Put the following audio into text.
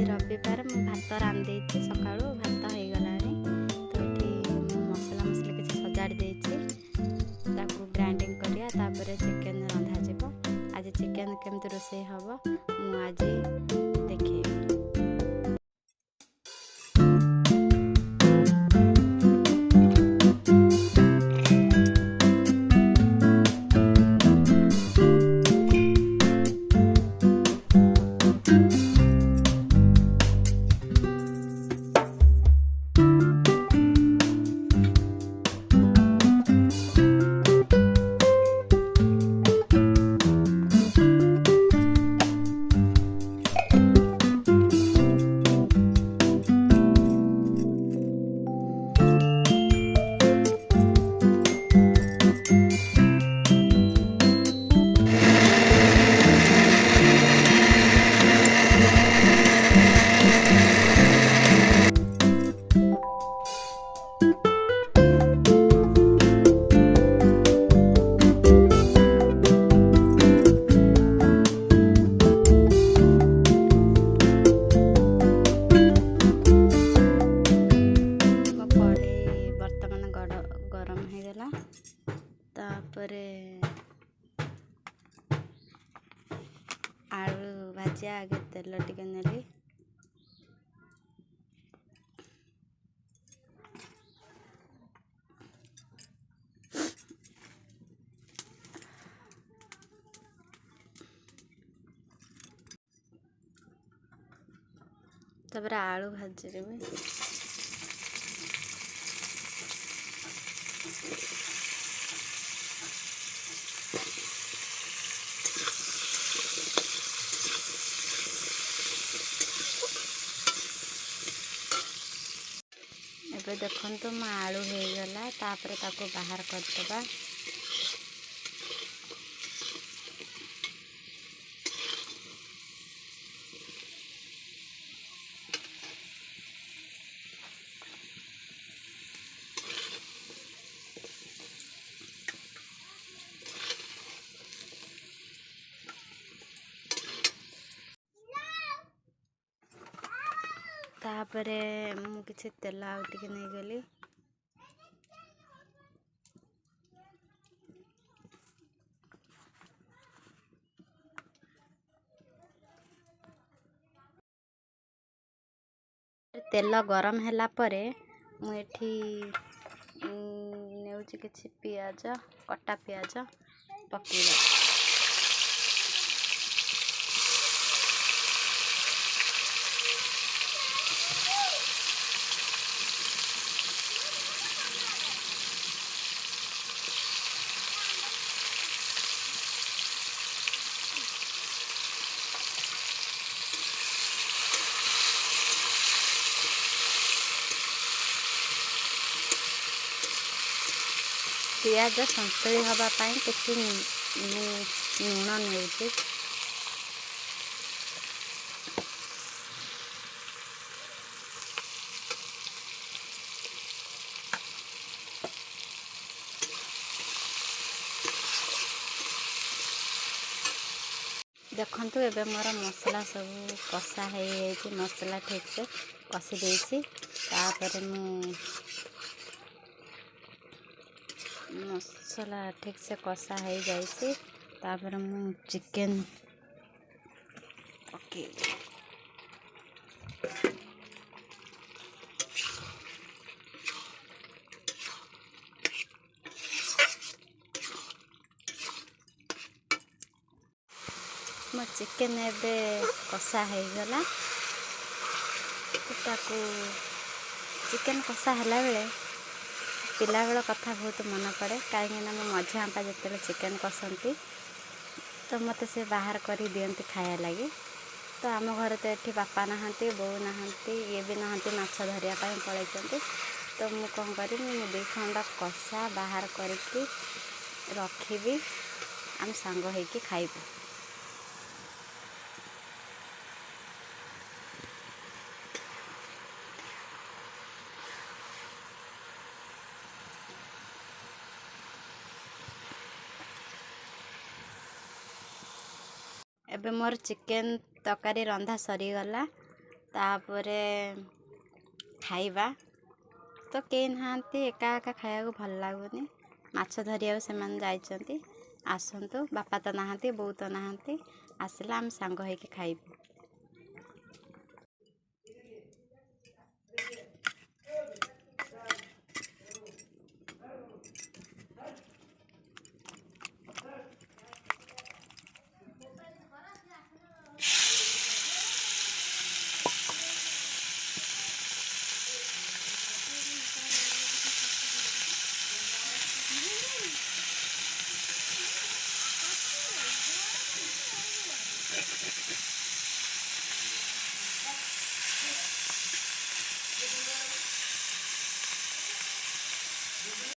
रविवार मु भात रांधि सका भात हो गला तो ये मसला मसला किसी सजाड़ ग्राइंडिंग करिया चिकेन रंधा जीव। आज चिकेन केमती रोषे हम मु आज देखी। गरम हो गला तापरे आलू भाजिया आगे तेल टिके नेली तापर आलू भाजी देबे। एबे देखो मो आलू हो गला तापर ताको बाहर करदबा। तापरे मु किछि तेल आउ टिके नहीं गली तेल गरम हैला परे मु एठी नेउछि किछि पियाज कटा पियाज पकेला। पियाज संतुली हवापाई किसी लुण नेउछि। देखंतु एबे मोर मसला सब कषा है मसला ठीक से कषि देछि। तापर मु मसला ठीक से कषा हो जाइए तापर मु चिकेन ओके मो चिकेन एबे कषा हो गला। ताकू चिकेन कषा हला बेले पिला बेल कथा बहुत मन पड़े कहीं मो मझी आपा जिते चिकेन कसती तो मत से बाहर कर दियंती खाया लगी। तो आम घर तो ये बापा नहांती बो नहांती ये भी नहांती माछ धरिया पड़े। तो मु कौन करी दुई खंड कषा बाहर करके रखी आम सांग होइकी खाइबू। एबे मोर चिकेन तकारी रंधा सरीगला। ତାପରେ ଖାଇବା। ତ କେହି ନାହାନ୍ତି, ଏକା ଏକା ଖାଇବାକୁ ଭଲ ଲାଗୁନି। ମାଛ ଧରିବାକୁ ସେମାନେ ଯାଇଛନ୍ତି। ଆସନ୍ତୁ, ବାପା ତ ନାହାନ୍ତି, ବୋଉ ତ ନାହାନ୍ତି, ଆସିଲେ ଆମେ ସାଙ୍ଗ ହେଇକି ଖାଇବୁ।